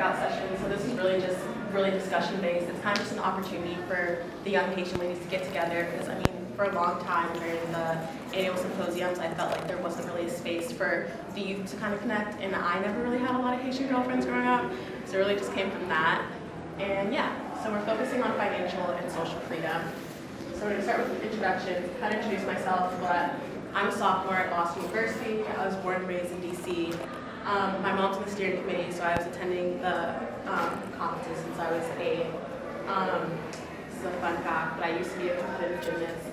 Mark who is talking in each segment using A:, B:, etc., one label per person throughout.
A: breakout session, so this is really discussion based. It's kind of just an opportunity for the young patient ladies to get together, because I mean, for a long time during the annual symposiums, I felt like there wasn't really a space for the youth to kind of connect, and I never really had a lot of Haitian girlfriends growing up, so it really just came from that. And yeah, so we're focusing on financial and social freedom. So we're going to start with introductions, kind of introduce myself, but I'm a sophomore at Boston University. I was born and raised in DC. My mom's in the steering committee, so I was attending the conferences since I was 8. This is a fun fact, but I used to be a competitive gymnast,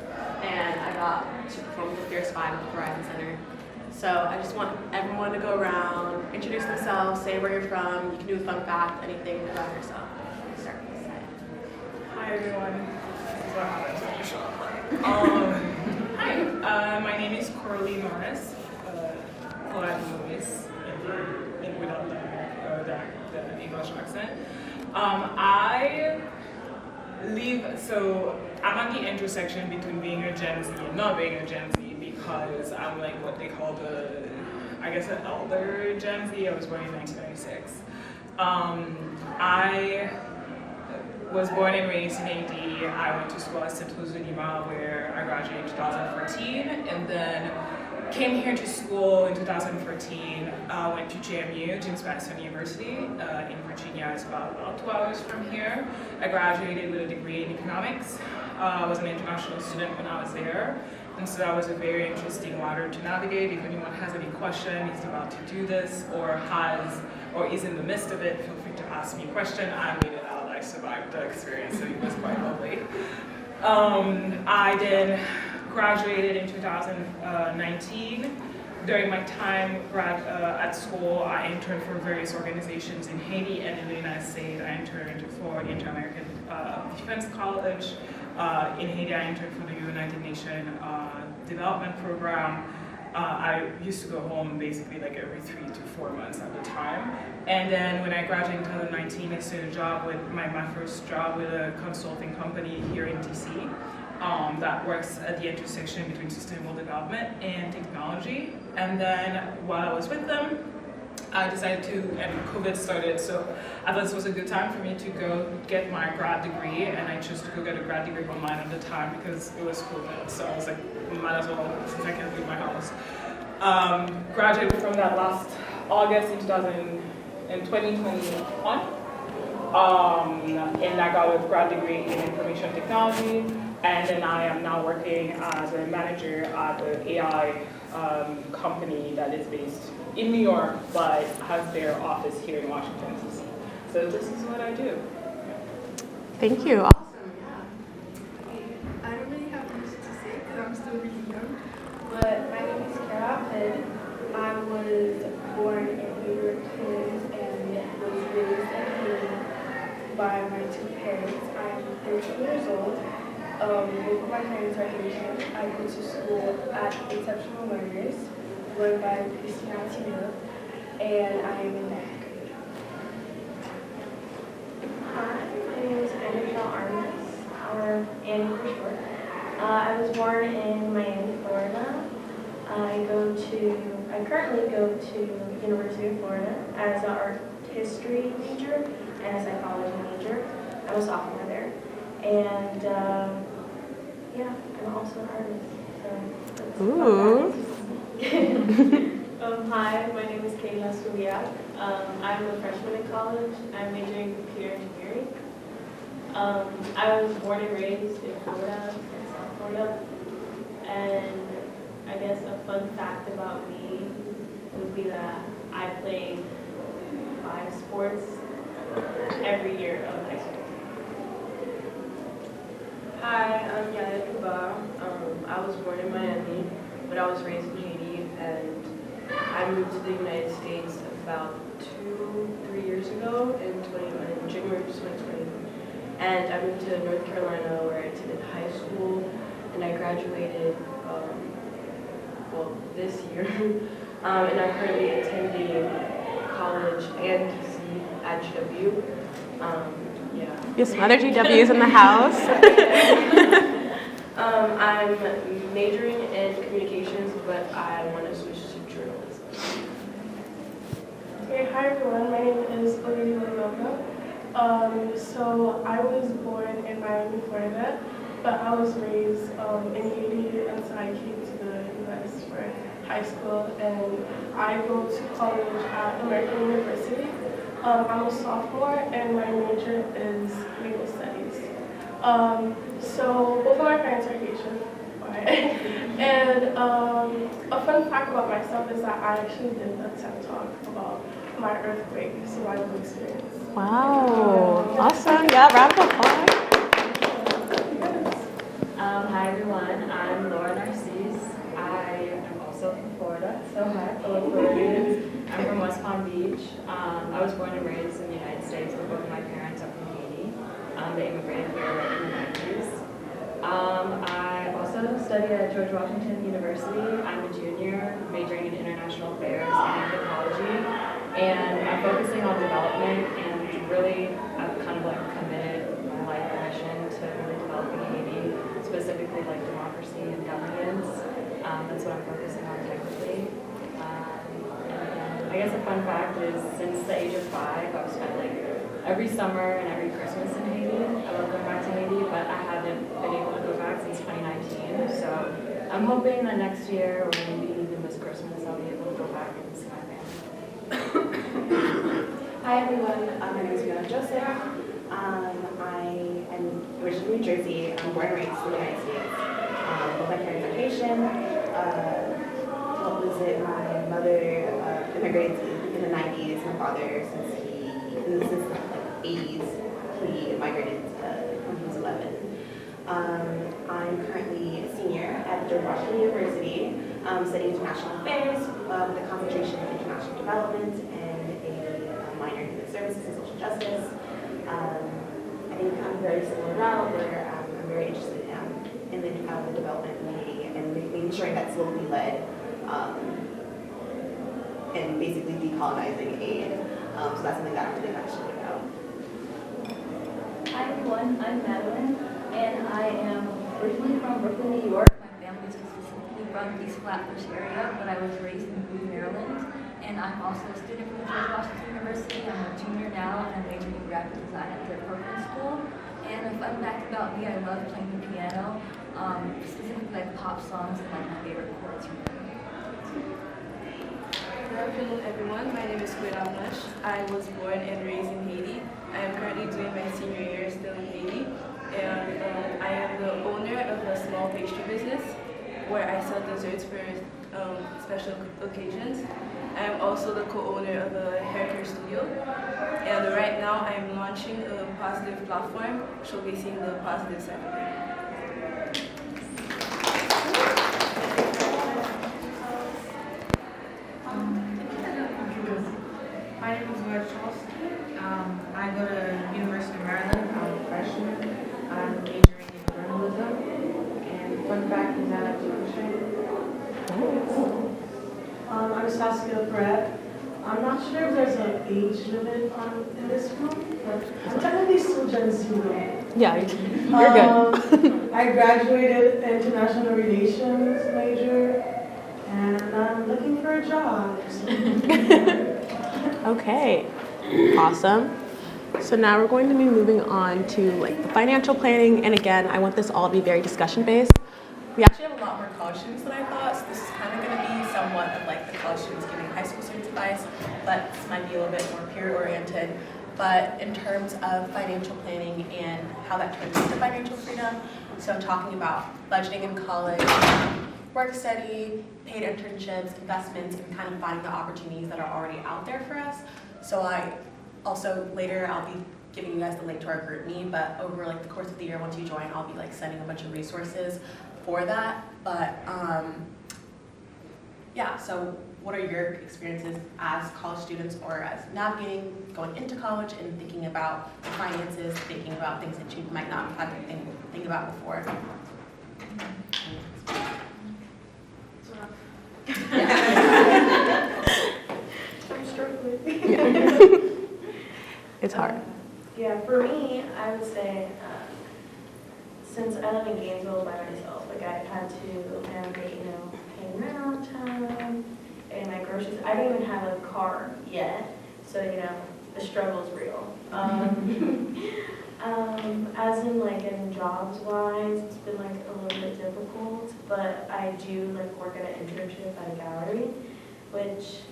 A: and I got to perform with the Fierce 5 at the Verizon Center. So I just want everyone to go around, introduce themselves, say where you're from. You can do a fun fact, anything about yourself. Start with this side.
B: Hi everyone. This is what happens when you show up. Hi, my name is Chloé Laplanche, without the English accent. I'm at the intersection between being a Gen Z and not being a Gen Z, because I'm like what they call an elder Gen Z. I was born in 1996. I was born and raised in AD. I went to school at Centro de Lima, where I graduated in 2014, and then came here to school in 2014. Went to JMU, James Madison University, in Virginia. It's about 2 hours from here. I graduated with a degree in economics. I was an international student when I was there, and so that was a very interesting ladder to navigate. If anyone has any question, is about to do this, or is in the midst of it, feel free to ask me a question. I made it out. I survived the experience, so it was quite lovely. I then graduated in 2019. During my time at school, I interned for various organizations in Haiti and in the United States. I interned for the Inter-American Defense College. In Haiti, I interned for the United Nations Development Program. I used to go home basically like every 3 to 4 months at the time. And then when I graduated in 2019, I started a job with my first job with a consulting company here in DC. That works at the intersection between sustainable development and technology. And then while I was with them, I decided and COVID started, so I thought this was a good time for me to go get my grad degree, and I chose to go get a grad degree online at the time because it was COVID, so I was like, might as well, since I can't leave my house. Graduated from that last August in 2021. And I got a grad degree in information technology, and then I am now working as a manager at an AI company that is based in New York, but has their office here in Washington, D.C. So this is what I do.
A: Thank you.
C: Awesome, yeah. I don't really have much to say because I'm still really young, but my name is Kara, and I was born in New York and was raised in Haiti by my 2 parents. I'm 13 years old. Both of my parents are Haitian. I go to school at Exceptional Learners, run by Christina Timil, and I am in 9th grade.
D: Hi, my name is Anna Armas, or Annie for short. I was born in Miami, Florida. I currently go to University of Florida as an art history major and a psychology major. I'm a sophomore there. And I'm also an artist. So
A: Ooh.
D: Hi, my name is Kayla Suliak. I'm a freshman in college. I'm majoring in computer engineering. I was born and raised in Florida, in South Florida. And I guess a fun fact about me would be that I played 5 sports every year of high school.
E: Hi, I'm Yana Kuba. I was born in Miami, but I was raised in Haiti, and I moved to the United States about 2-3 years ago in January of 2020. And I moved to North Carolina, where I attended high school, and I graduated this year. And I'm currently attending college and DC at GW.
A: Yes, some other GWs in the house.
E: I'm majoring in communications, but I want to switch to journalism.
C: Okay, hi everyone. My name is Chloé Laplanche. So I was born in Miami, Florida, but I was raised in Haiti until I came to the U.S. for high school, and I go to college at American University. I'm a sophomore, and my major is legal studies. So both of my parents are Haitian. And a fun fact about myself is that I actually did a TED Talk about my earthquake survival experience.
F: Wow, awesome. Yeah, round of applause.
G: Hi everyone, I'm Laura Narcisse. I am also from Florida, so hi fellow Floridians. I'm from West Palm Beach. I was born and raised in the United States, but both of my parents are from Haiti. They immigrated here in the 90s. I also studied at George Washington University. I'm a junior, majoring in international affairs and anthropology, and I'm focusing on development, and really I've kind of like committed my life and mission to really developing Haiti, specifically like democracy and governance. That's what I'm focusing on technically. And I guess a fun fact is since the age of 5, I've spent like every summer and every Christmas in Haiti. I love going back to Haiti, but I haven't been able to go back since 2019. So I'm hoping that next year, or maybe even this Christmas, I'll be able to go back and see my family.
H: Hi everyone, my name is Fiona Joseph. I am originally from New Jersey. I'm born and raised in the United States. Both my parents are Haitian. My mother immigrated in the 90s. My father, since the 80s, he migrated when he was 11. I'm currently a senior at George Washington University, studying international affairs with a concentration in international development and a minor in human services and social justice. I think I'm very similar route where I'm very interested in the development in Haiti and making sure that's locally led and basically decolonizing aid. So that's something that I'm really passionate about.
I: Hi everyone, I'm Madeline, and I am originally from Brooklyn, New York. My family is specifically from East Flatbush area, but I was raised in Boone, Maryland. And I'm also a student from George Washington University. I'm a junior now, and I'm majoring in graphic design at the Perkins School. And a fun fact about me, I love playing the piano, specifically like pop songs and like my favorite chords from them.
J: Good afternoon, everyone. My name is Chloé Laplanche. I was born and raised in Haiti. I am currently doing my senior year still in Haiti. And I am the owner of a small pastry business where I sell desserts for special occasions. I am also the co-owner of a hair care studio. And right now I am launching a positive platform showcasing the positive side of it.
K: My name is Laura Charleston. I go to University of Maryland. I'm a freshman. I'm majoring in journalism. And fun fact is that I do crochet. I'm Saskia Brett. I'm not sure if there's an age limit in this room, but I'm technically still Gen Z though.
F: Yeah, you're good.
K: I graduated international relations major, and I'm looking for a job.
F: Okay, awesome. So now we're going to be moving on to like the financial planning, and again, I want this all to be very discussion based.
A: We actually have a lot more college students than I thought, so this is kind of going to be somewhat of like the college students giving high school students advice, but this might be a little bit more peer-oriented. But in terms of financial planning and how that turns into financial freedom, so I'm talking about budgeting in college, work study, paid internships, investments, and kind of finding the opportunities that are already out there for us. So I also, later I'll be giving you guys the link to our group me, but over like the course of the year, once you join, I'll be like sending a bunch of resources for that. But yeah, so what are your experiences as college students or as navigating going into college and thinking about finances, thinking about things that you might not have had to think about before?
C: I'm struggling.
F: It's hard.
D: Yeah, for me, I would say, since I live in Gainesville by myself, like I had to navigate, paying rent on time, and my groceries. I didn't even have a car yet, So, you know, the struggle's real. As in like in jobs wise, it's been like a little bit difficult, but I do like work at an internship at a gallery, which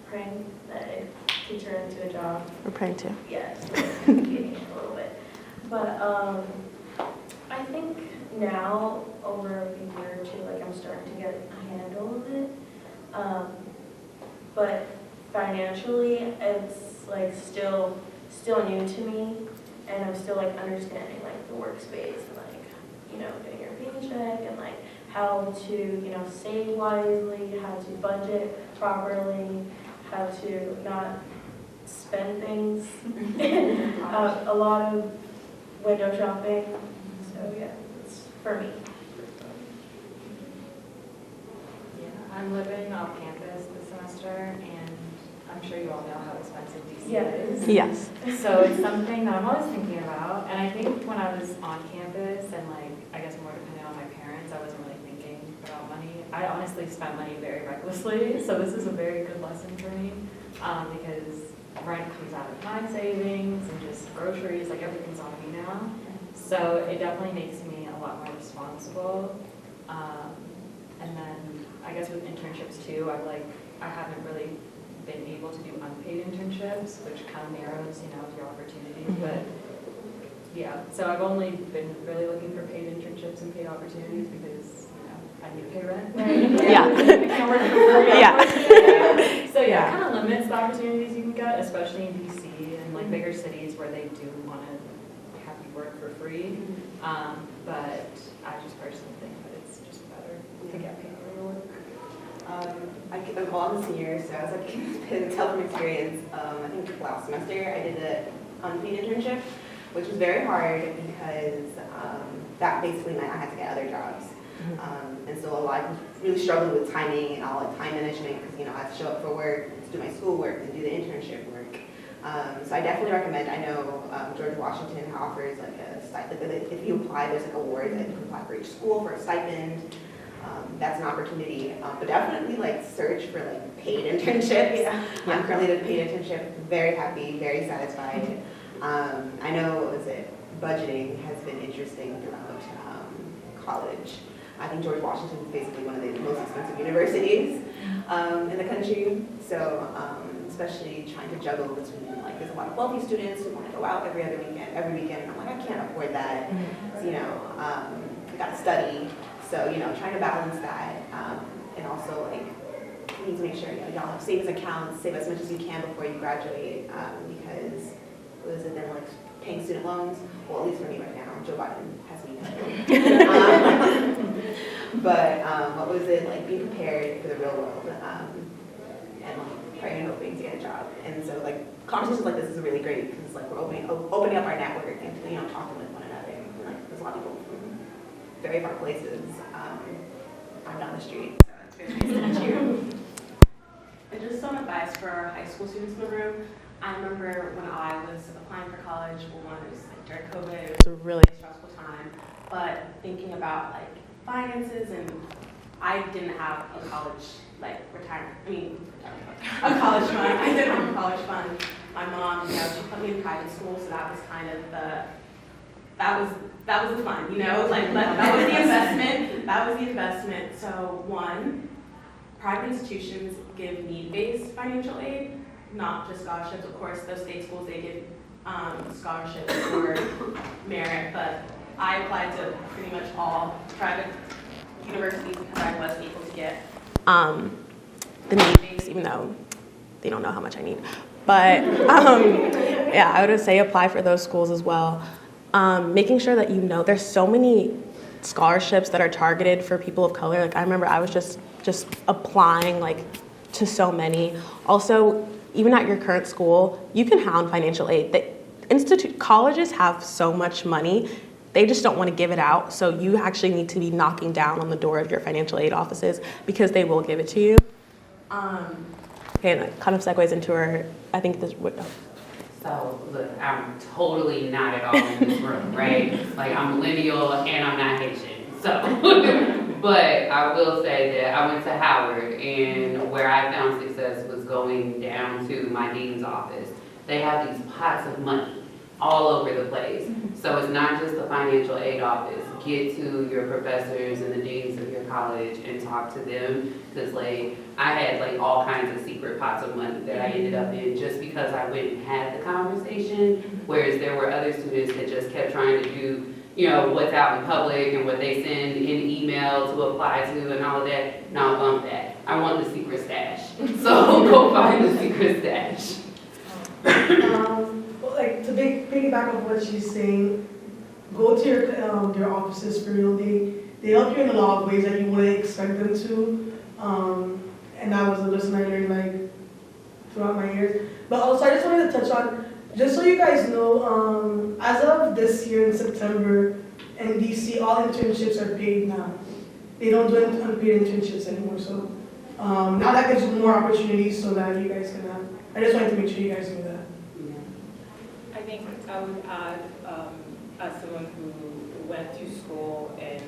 D: praying that it can turn into a job.
F: We're praying too.
D: Yes, getting a little bit. But I think now over a year or two, like I'm starting to get a handle of it. But financially, it's like still new to me, and I'm still like understanding like the workspace and like, you know, getting your paycheck and like how to, you know, save wisely, how to budget properly, how to not spend things. A lot of window shopping. So yeah, it's for me.
G: Yeah, I'm living off campus this semester, and I'm sure you all know how expensive DC
D: Yeah.
G: is.
F: Yes.
G: So it's something that I'm always thinking about, and I think when I was on campus and like, I guess more dependent on my parents, I wasn't really thinking about money. I honestly spent money very recklessly, so this is a very good lesson for me, because rent comes out of my savings and just groceries, like everything's on me now. So it definitely makes me a lot more responsible. And then I guess with internships too, I haven't really been able to do unpaid internships, which kind of narrows, you know, your opportunities. But yeah, so I've only been really looking for paid internships and paid opportunities because, you know, I need to pay rent. Right?
F: Yeah.
G: I can't work for free.
F: Yeah.
G: So yeah, it kind of limits the opportunities you can get, especially in DC and like bigger cities where they do want to have you work for free. But I just personally think that it's just better to get paid for your work.
H: I'm a senior, so I was like, can tell from experience. I think last semester I did an unpaid internship, which was very hard because that basically meant I had to get other jobs. And so I was really struggling with timing and all like time management because, you know, I had to show up for work, to do my schoolwork, and do the internship work. So I definitely recommend, I know George Washington offers like a stipend, if you apply, there's like awards that you can apply for each school for a stipend. That's an opportunity, but definitely like search for like paid internships. Yeah. I'm currently in a paid internship, very happy, very satisfied. I know, budgeting has been interesting throughout college. I think George Washington is basically one of the most expensive universities in the country. So especially trying to juggle between like there's a lot of wealthy students who want to go out every weekend. And I'm like, I can't afford that. So, you know, I got to study. So, you know, trying to balance that, and also like you need to make sure, you know, y'all have savings accounts, save as much as you can before you graduate, because what is it then, like paying student loans? Well, at least for me right now, Joe Biden has me covered. But what was it, like being prepared for the real world, and like praying and hoping to get a job. And so like conversations like this is really great because like we're opening up our network and, you know, talking with one another. And, like there's a lot of people from very far places. I'm down the street, so it's very nice to meet you.
A: And just some advice for our high school students in the room. I remember when I was applying for college, well, it was like during COVID, it was a really stressful time. But thinking about like finances, and I didn't have a college a college fund. I didn't have a college fund. My mom, you know, she put me in private school, so that was kind of that was the fun, you know, like that was the investment. That was the investment. So one, private institutions give need-based financial aid, not just scholarships. Of course, those state schools, they give scholarships for merit, but I applied to pretty much all private universities because I was able to get the need-based, even though they don't know how much I need. But yeah, I would say apply for those schools as well. Making sure that, you know, there's so many scholarships that are targeted for people of color. Like I remember I was just applying like to so many. Also, even at your current school, you can hound financial aid. Colleges have so much money, they just don't want to give it out. So you actually need to be knocking down on the door of your financial aid offices because they will give it to you. Okay, and that kind of segues into I think this would.
L: So, look, I'm totally not at all in this room, right? Like, I'm millennial and I'm not Haitian. So, But I will say that I went to Howard, and where I found success was going down to my dean's office. They have these pots of money all over the place. So it's not just the financial aid office. Get to your professors and the deans of your college and talk to them. Because like I had like all kinds of secret pots of money that I ended up in just because I went and had the conversation. Whereas there were other students that just kept trying to do, you know, what's out in public and what they send in email to apply to and all of that. No, bump that. I want the secret stash. So go find the secret stash.
M: Like to piggyback on what she's saying, go to your offices for real. They help you in a lot of ways that you wouldn't expect them to. And that was a lesson I learned like throughout my years. But also I just wanted to touch on, just so you guys know, as of this year in September in DC, all internships are paid now. They don't do unpaid internships anymore. So now that gives you more opportunities so that you guys can have. I just wanted to make sure you guys knew that.
N: I think I would add, as someone who went to school and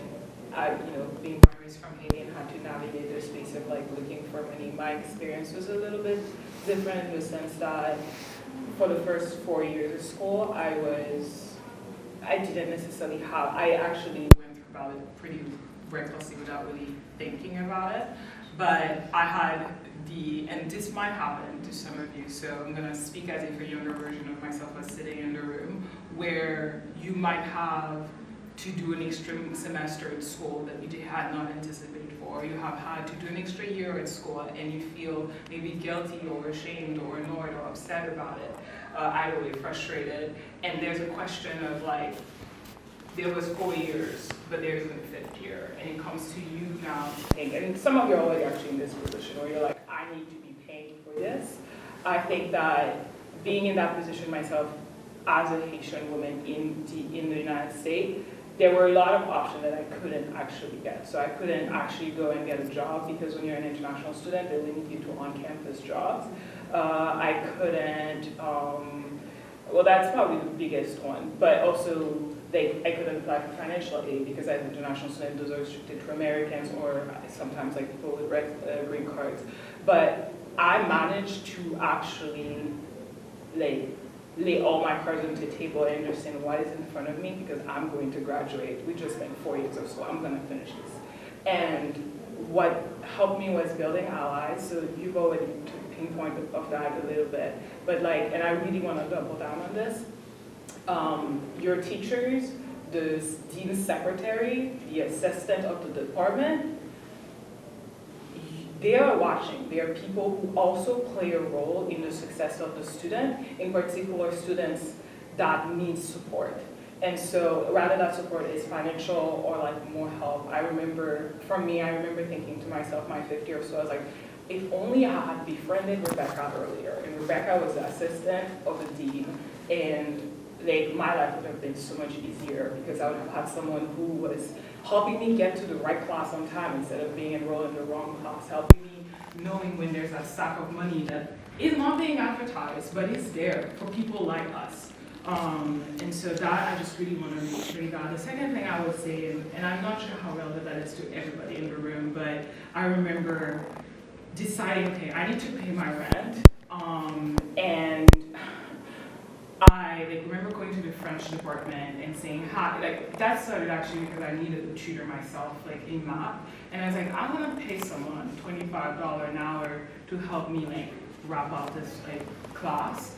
N: being raised from Haiti and had to navigate the space of like looking for money, my experience was a little bit different in the sense that for the first 4 years of school, I didn't necessarily have, I actually went through about it pretty recklessly without really thinking about it, but I had and this might happen to some of you, so I'm going to speak as if a younger version of myself was sitting in the room, where you might have to do an extra semester at school that you had not anticipated for. You have had to do an extra year at school and you feel maybe guilty or ashamed or annoyed or upset about it, either way, frustrated. And there's a question of like, there was 4 years, but there's a 5th year, and it comes to you now, and some of you are already actually in this position where you're like, I need to be paying for this. I think that being in that position myself as a Haitian woman in the United States, there were a lot of options that I couldn't actually get. So I couldn't actually go and get a job because when you're an international student, they limit you to on-campus jobs. I couldn't, well, that's probably the biggest one, but also I couldn't apply for financial aid because as an international student, those are restricted to Americans or sometimes like people with green cards. But I managed to actually lay all my cards on the table and understand what is in front of me because I'm going to graduate. We just spent 4 years of school. I'm going to finish this. And what helped me was building allies. So you've already pinpoint of that a little bit. But and I really want to double down on this. Your teachers, the dean's secretary, the assistant of the department, they are watching. They are people who also play a role in the success of the student, in particular students that need support. And so rather that support is financial or more help, I remember thinking to myself my 5th year, so I was like, if only I had befriended Rebecca earlier. And Rebecca was the assistant of the dean, and my life would have been so much easier because I would have had someone who was helping me get to the right class on time instead of being enrolled in the wrong class, helping me knowing when there's a stack of money that is not being advertised, but it's there for people like us. And so that I just really want to make sure that. The second thing I would say, and I'm not sure how relevant that is to everybody in the room, but I remember deciding, okay, I need to pay my rent, and I remember going to the French department and saying hi. That started actually because I needed a tutor myself, in math. And I was like, I'm gonna pay someone $25 an hour to help me wrap up this class.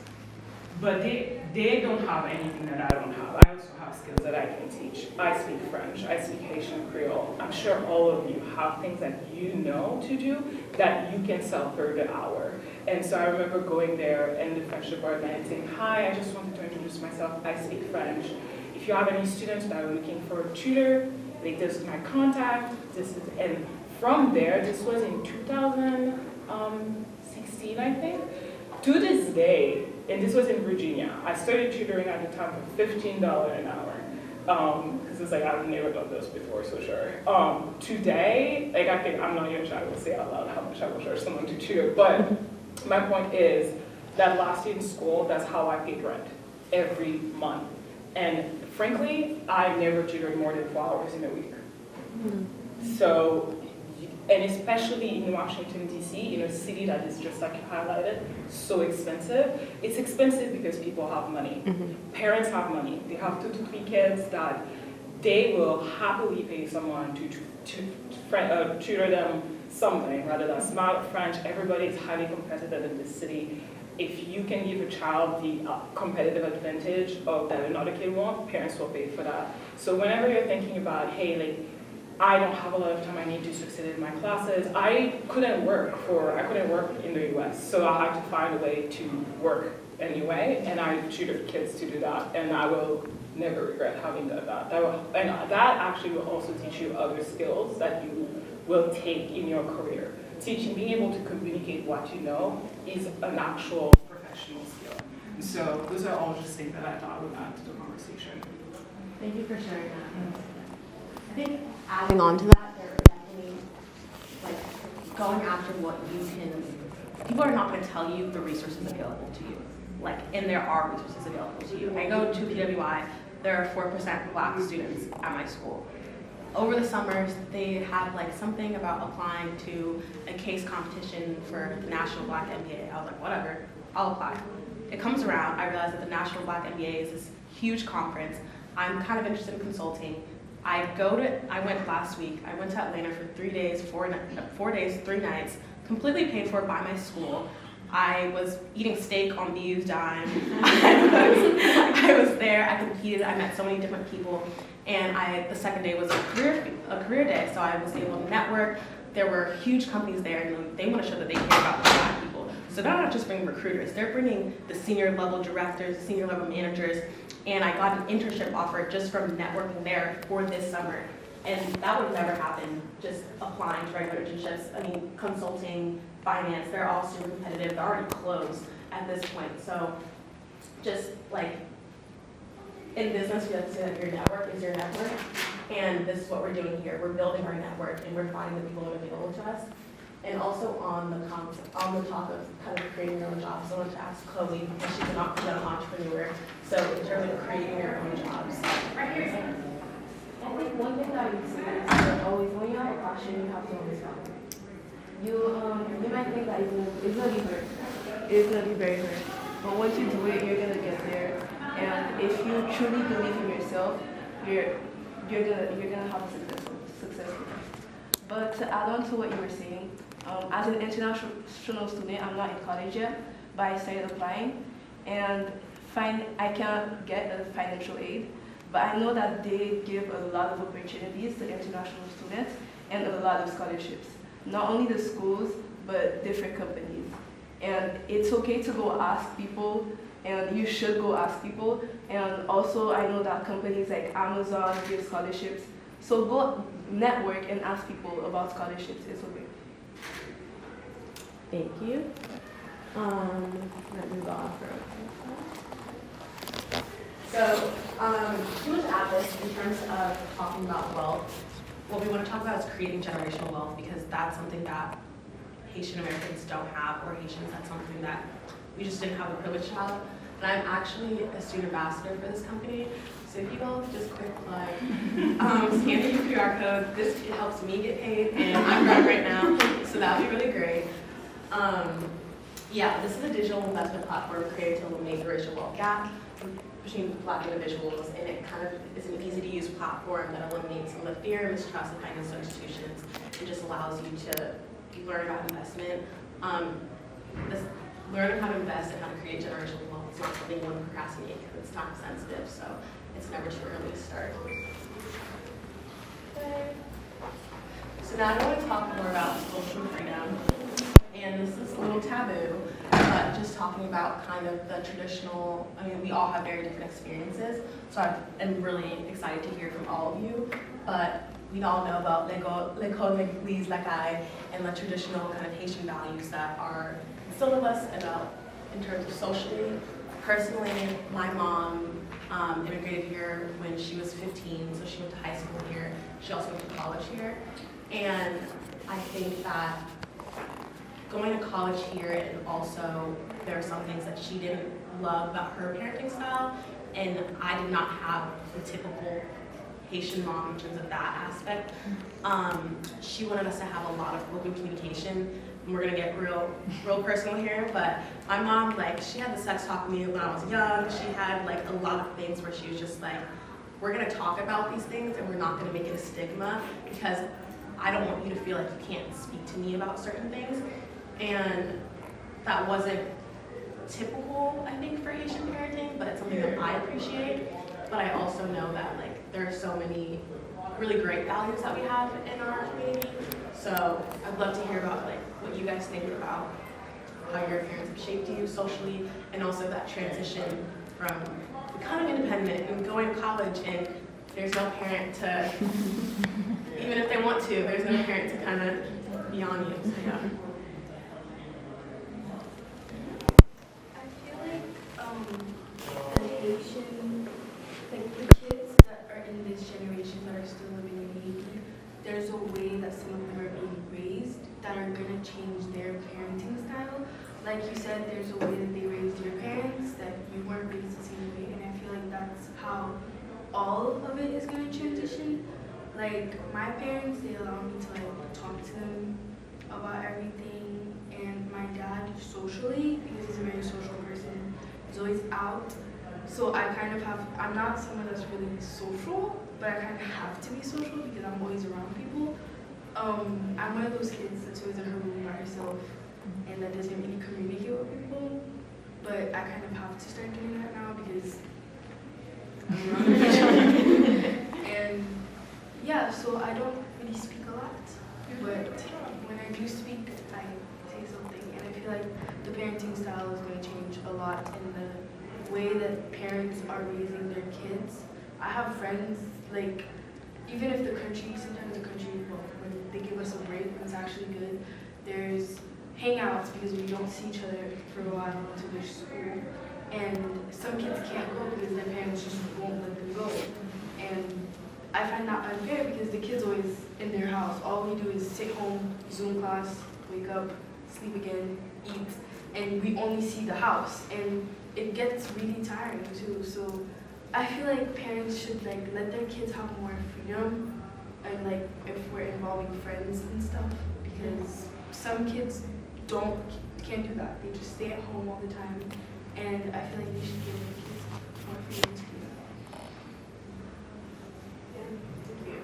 N: But they don't have anything that I don't have. I also have skills that I can teach. I speak French, I speak Haitian Creole. I'm sure all of you have things that you know to do that you can sell per the hour. And so I remember going there in the French department and saying, hi, I just wanted to introduce myself. I speak French. If you have any students that are looking for a tutor, this is my contact. And from there, this was in 2016, I think. To this day, and this was in Virginia, I started tutoring at the time for $15 an hour. Because it's I've never done this before, so sure. Today, I'm not even sure I will say out loud how much I will charge someone to tutor, but my point is that last year in school, that's how I paid rent every month. And frankly, I never tutored more than 4 hours in a week. So, and especially in Washington, D.C., in a city that is just like you highlighted, so expensive. It's expensive because people have money. Parents have money. They have 2 to 3 kids that they will happily pay someone to tutor them something rather than smart French. Everybody is highly competitive in this city. If you can give a child the competitive advantage of that another kid wants, parents will pay for that. So whenever you're thinking about, hey, like, I don't have a lot of time, I need to succeed in my classes, I couldn't work in the US, so I had to find a way to work anyway, and I tutored kids to do that, and I will never regret having done that. And that actually will also teach you other skills that you will take in your career. Being able to communicate what you know is an actual professional skill. And so those are all just things that I thought would add to the conversation.
F: Thank you for sharing that. I think adding on to that, there are definitely, like, going after what you can, people are not going to tell you the resources available to you. Like, and there are resources available to you. I go to PWI, there are 4% Black students at my school. Over the summers, they had like something about applying to a case competition for the National Black MBA. I was like, whatever, I'll apply. It comes around, I realized that the National Black MBA is this huge conference. I'm kind of interested in consulting. I went last week, I went to Atlanta for 3 days, 4 days, 3 nights, completely paid for by my school. I was eating steak on BU's dime. I was there, I competed, I met so many different people, and the second day was a career day, so I was able to network. There were huge companies there, and they want to show that they care about the Black people. So they're not just bringing recruiters, they're bringing the senior level directors, senior level managers, and I got an internship offer just from networking there for this summer. And that would never happen just applying to regular internships. I mean, consulting, finance, they're all super competitive. They're already closed at this point. So just like in business, we have to say that your network is your network. And this is what we're doing here. We're building our network and we're finding the people that are available to us. And also on the topic of kind of creating your own jobs, I wanted to ask Chloe, because she's an entrepreneur. So in terms of creating your own jobs.
C: Right here. I think one thing that I would say is that always, when you have a passion, you have to always follow. You might think that it's going to be hard. It's going to be very hard. But once you do it, you're going to get there. And if you truly believe in yourself, you're gonna have a success. But to add on to what you were saying, as an international student, I'm not in college yet, but I started applying, and I can't get a financial aid. But I know that they give a lot of opportunities to international students and a lot of scholarships. Not only the schools, but different companies. And it's okay to go ask people, and you should go ask people. And also I know that companies like Amazon give scholarships. So go network and ask people about scholarships. It's okay.
F: Thank you. Let me go off. So, too much at this in terms of talking about wealth. What we want to talk about is creating generational wealth, because that's something that Haitian Americans don't have, or Haitians, that's something that we just didn't have the privilege to have. And I'm actually a student ambassador for this company. So if you all just quick plug, scan the QR code. This helps me get paid, and I'm broke right now, so that would be really great. Yeah, this is a digital investment platform created to eliminate the racial wealth gap between Black individuals, and it kind of is an easy-to-use platform that eliminates some of the fear and mistrust of financial institutions and just allows you to learn about investment. Learning how to invest and how to create generational wealth is not something you want to procrastinate because it's time sensitive, so it's never too early to start. Okay. So now I want to talk more about social freedom. And this is a little taboo, but just talking about kind of the traditional, I mean, we all have very different experiences, so I'm really excited to hear from all of you, but we all know about les codes l'église, lacaille, and the traditional kind of Haitian values that are instilled in us about in terms of socially. Personally, my mom immigrated here when she was 15, so she went to high school here. She also went to college here, and I think that going to college here, and also there are some things that she didn't love about her parenting style, and I did not have the typical
A: Haitian mom in terms of that aspect. She wanted us to have a lot of open communication. And we're gonna get real personal here, but my mom, like, she had the sex talk with me when I was young. She had like a lot of things where she was just like, we're gonna talk about these things and we're not gonna make it a stigma because I don't want you to feel like you can't speak to me about certain things. And that wasn't typical, I think, for Haitian parenting, but it's something that I appreciate. But I also know that like there are so many really great values that we have in our community. So I'd love to hear about like what you guys think about how your parents have shaped you socially, and also that transition from becoming independent and going to college, and there's no parent to, even if they want to, there's no parent to kind of be on you. So yeah.
C: I feel like the Haitian, like the kids that are in this generation that are still living in Haiti, there's a way that some of them are being raised that are gonna change their parenting style. Like you said, there's a way that they raised your parents that you weren't raised the same way, and I feel like that's how all of it is gonna transition. Like my parents, they allow me to like talk to them about everything, and my dad socially, because he's a very social person, is always out. So I kind of have, I'm not someone that's really social, but I kind of have to be social because I'm always around people. I'm one of those kids that's always in her room by herself and that doesn't really communicate with people, but I kind of have to start doing that now because I'm around people. And yeah, so I don't really speak a lot, but when I do speak, I say something, and I feel like the parenting style is going to change a lot in the way that parents are raising their kids. I have friends, like, even if the country, sometimes the country, well, when they give us a break, when it's actually good, there's hangouts because we don't see each other for a while until they're school. And some kids can't go because their parents just won't let them go. And I find that unfair because the kids always in their house. All we do is sit home, Zoom class, wake up, sleep again, eat, and we only see the house. And it gets really tiring too. So I feel like parents should like let their kids have more freedom, and like if we're involving friends and stuff, because some kids can't do that. They just stay at home all the time, and I feel like they should give their kids more freedom to do that. Yeah, thank you.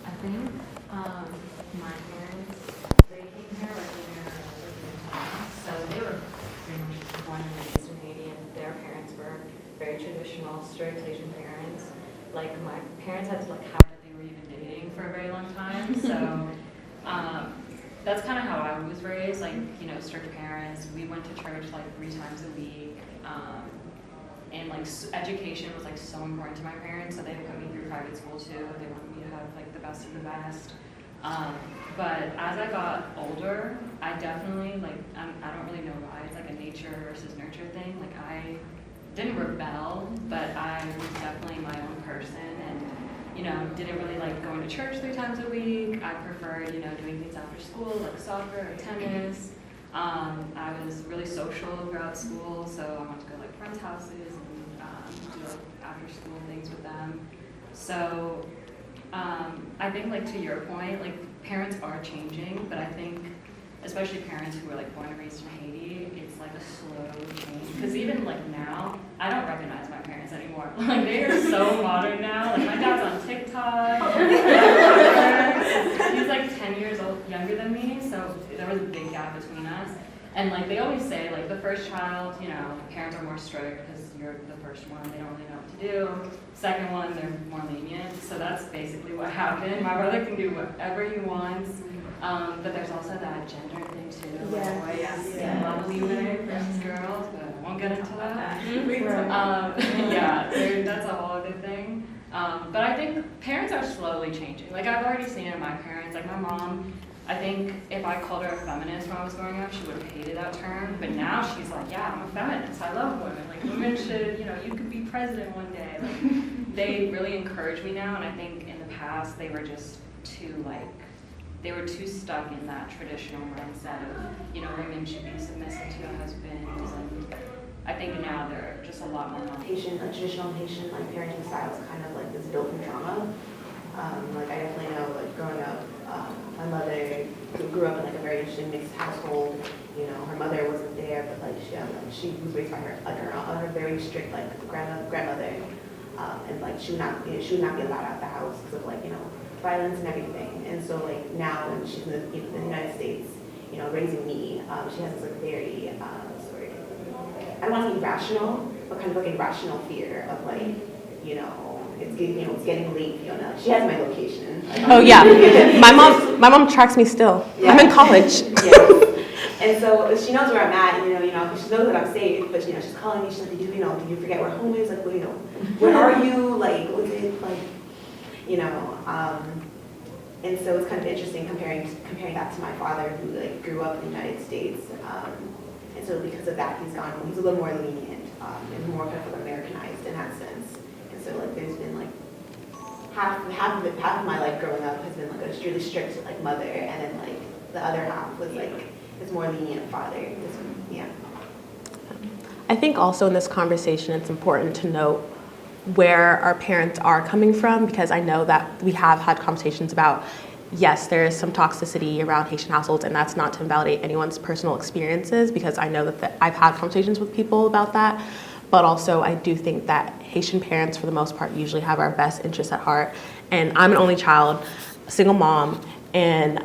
G: I think my parents, they came here like when they were so they were pretty much born and raised in Haiti, and their parents were very traditional, strict Haitian parents. Like my parents had to like hide that they were even dating for a very long time. So that's kind of how I was raised, like, you know, strict parents. We went to church like 3 times a week. And like education was like so important to my parents, so they put me through private school too. They wanted me to have like the best of the best. But as I got older, I definitely like, I don't really know why, it's like a nature versus nurture thing. Like I didn't rebel, but I was definitely my own person, and you know, didn't really like going to church 3 times a week. I preferred, you know, doing things after school like soccer or tennis. I was really social throughout school, so I wanted to go like friends' houses and do like after school things with them. So I think like to your point, like parents are changing, but I think especially parents who are like born and raised in Haiti, it's like a slow change. Because even like now, I don't recognize my parents anymore. Like they are so modern now. Like my dad's on TikTok. He's like 10 years old, younger than me, so there was a big gap between us. And like they always say, like the first child, you know, parents are more strict because you're the first one, they don't really know what to do. Second one, they're more lenient. So that's basically what happened. My brother can do whatever he wants. But there's also that gender thing too. Boys get a lot of leeway versus girls, but I won't get into that. Yeah, that's a whole other thing. But I think parents are slowly changing. Like I've already seen it in my parents. Like my mom, I think if I called her a feminist when I was growing up, she would have hated that term. But now she's like, yeah, I'm a feminist. I love women. Like women should, you know, you could be president one day. Like they really encourage me now, and I think in the past they were just too like, they were too stuck in that traditional mindset of, you know, women should be submissive to their husbands. And
I: I think now they're just a lot more common.
H: Haitian, like traditional Haitian like parenting styles kind of like is built from trauma. Like I definitely know like growing up, my mother grew up in like a very interesting mixed household. You know, her mother wasn't there, but like she was raised by her very strict like grandmother, and like she would not be allowed out the house because of like violence and everything. And so like now when she's in the United States, raising me, she has this like very I don't want to say irrational, but kind of like irrational fear of like, it's getting late, Fiona. She has my location.
F: Oh yeah, my mom tracks me still. Yeah. I'm in college.
H: Yes. And so she knows where I'm at, she knows that I'm safe, but she's calling me, she's like, did you forget where home is? Like, where are you? Like, what's it like, and so it's kind of interesting comparing that to my father who like grew up in the United States. And so because of that, he's a little more lenient and more kind of Americanized in that sense. And so like there's been like half of my life growing up has been like a really strict like mother, and then like the other half was like this more lenient father. Yeah.
F: I think also in this conversation, it's important to note where our parents are coming from, because I know that we have had conversations about, yes, there is some toxicity around Haitian households, and that's not to invalidate anyone's personal experiences, because I know that I've had conversations with people about that. But also, I do think that Haitian parents, for the most part, usually have our best interests at heart. And I'm an only child, a single mom, and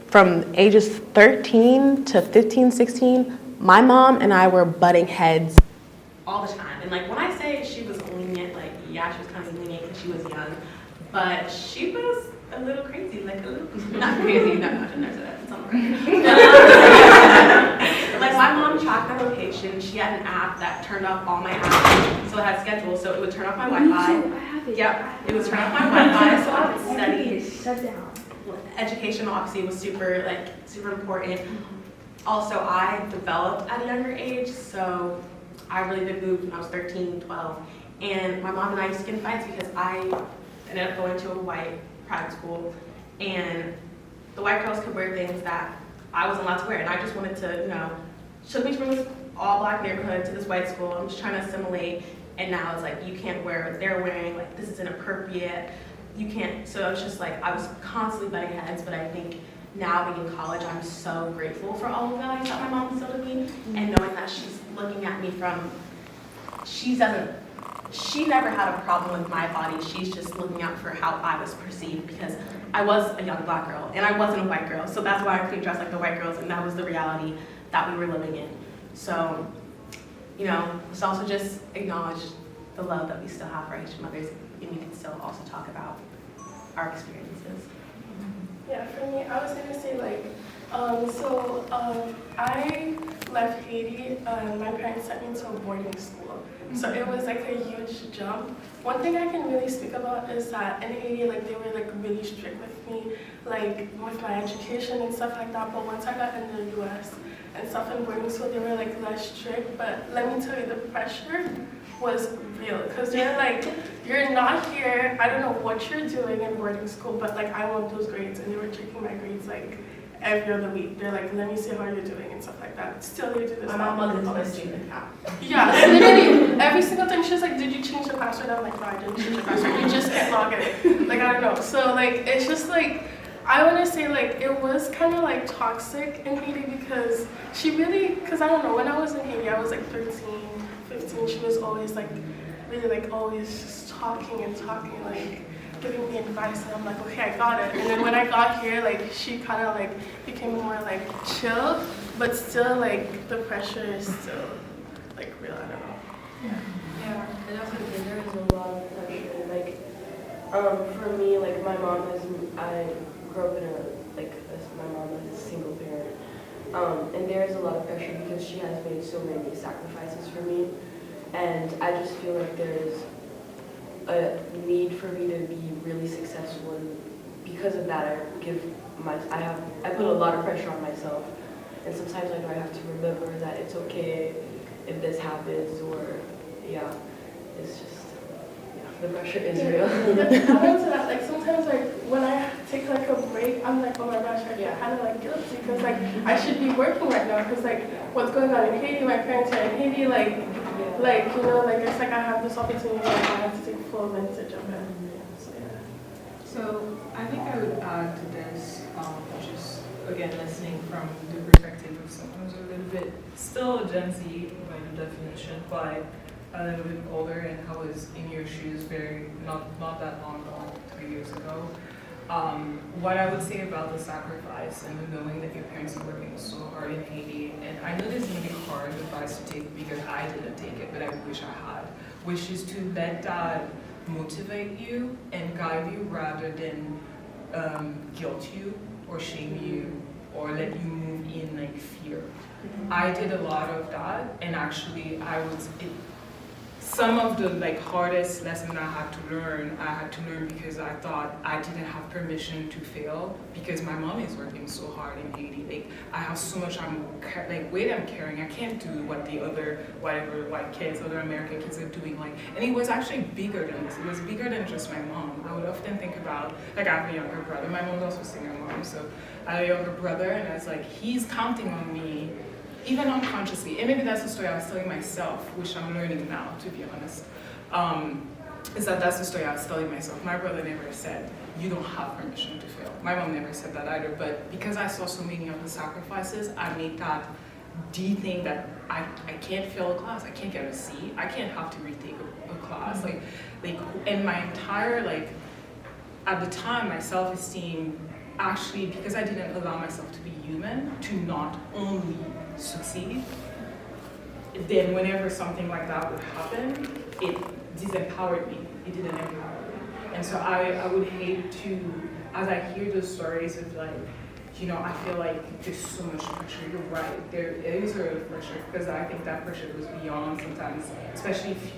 F: from ages 13 to 15, 16, my mom and I were butting heads all the time. And like when I say she was lenient, like yeah, she was kind of lenient because she was young, but she was a little crazy, like a little, not crazy, no, I shouldn't say that, it's on the record. Like my mom tracked my location. She had an app that turned off all my apps, so it had schedules, so it would turn off my Wi-Fi. Yep, it would turn off my Wi-Fi so I could study.
C: Shut down.
F: Education obviously was super important. Also, I developed at a younger age, so I really did move when I was 13, 12. And my mom and I used to get in fights because I ended up going to a white private school, and the white girls could wear things that I wasn't allowed to wear. And I just wanted to, she took me from this all black neighborhood to this white school. I'm just trying to assimilate. And now it's like, you can't wear what they're wearing. Like, this is inappropriate. You can't. So it's just like, I was constantly butting heads, but I think now being in college, I'm so grateful for all the values that my mom instilled in me, and knowing that she's looking at me from, she never had a problem with my body. She's just looking out for how I was perceived, because I was a young black girl and I wasn't a white girl. So that's why I couldn't dress like the white girls, and that was the reality that we were living in. So, let's also just acknowledge the love that we still have for Haitian mothers, and we can still also talk about our experiences.
C: Yeah, for me, I was gonna say I left Haiti, and my parents sent me to a boarding school. So it was like a huge jump. One thing I can really speak about is that in Haiti, like they were like really strict with me, like with my education and stuff like that. But once I got in the US and stuff in boarding school, they were like less strict. But let me tell you, the pressure was real, because they're like, you're not here, I don't know what you're doing in boarding school, but like I want those grades, and they were checking my grades like every other week. They're like, let me see how you're doing and stuff like that. Still they do this.
F: My mom looked into my student account.
C: Yeah, literally every single time she's like, did you change the password? I'm like, no, I didn't change the password. You just can't log in. Like, I don't know. So like, it's just like, I want to say like it was kind of like toxic in Haiti, because because I don't know, when I was in Haiti, I was like 13, 15, she was always like, really like always just talking, like giving me advice, and I'm like, okay, I got it. And then when I got here, like she kind of like became more like chill, but still like the pressure is still like real, I don't know.
E: Yeah, and also there is a lot of pressure. Like, for me, like I grew up in my mom is a single parent. And there is a lot of pressure because she has made so many sacrifices for me. And I just feel like there's a need for me to be really successful, and because of that I put a lot of pressure on myself. And sometimes I know I have to remember that it's okay if this happens, or it's just the pressure is real.
C: Like sometimes like when I take like a break, I'm like, oh my gosh, I feel kind of like guilty, because like I should be working right now, because like what's going on in Haiti, my parents are in Haiti, like like, you know, like it's like I have this opportunity, like I have to take full advantage of it. So yeah.
B: So I think I would add to this, just again listening from the perspective of someone who's a little bit still a Gen Z by the definition, but a little bit older and I was in your shoes very not that long ago, 3 years ago. What I would say about the sacrifice and the knowing that your parents are working so hard in Haiti, and I know this is going to be hard advice to take because I didn't take it, but I wish I had, which is to let that motivate you and guide you rather than guilt you or shame you or let you move in like fear. I did a lot of that, and actually some of the like hardest lessons I had to learn because I thought I didn't have permission to fail because my mom is working so hard in Haiti. Like I have so much weight I'm carrying. I can't do what the other other American kids are doing. And it was actually bigger than this. It was bigger than just my mom. I would often think about I have a younger brother. My mom's also a single mom, so I have a younger brother, and I was like, he's counting on me. Even unconsciously, and maybe that's the story I was telling myself, which I'm learning now, to be honest, is that's the story I was telling myself. My brother never said, you don't have permission to fail. My mom never said that either, but because I saw so many of the sacrifices, I made that the thing that I can't fail a class, I can't get a C, I can't have to retake a class. And my entire, at the time, my self-esteem, actually, because I didn't allow myself to be human, to not only succeed, then whenever something like that would happen, it disempowered me. It didn't empower me. And so I would hate to, as I hear those stories of I feel like there's so much pressure. You're right, there is a real pressure because I think that pressure goes beyond sometimes, especially if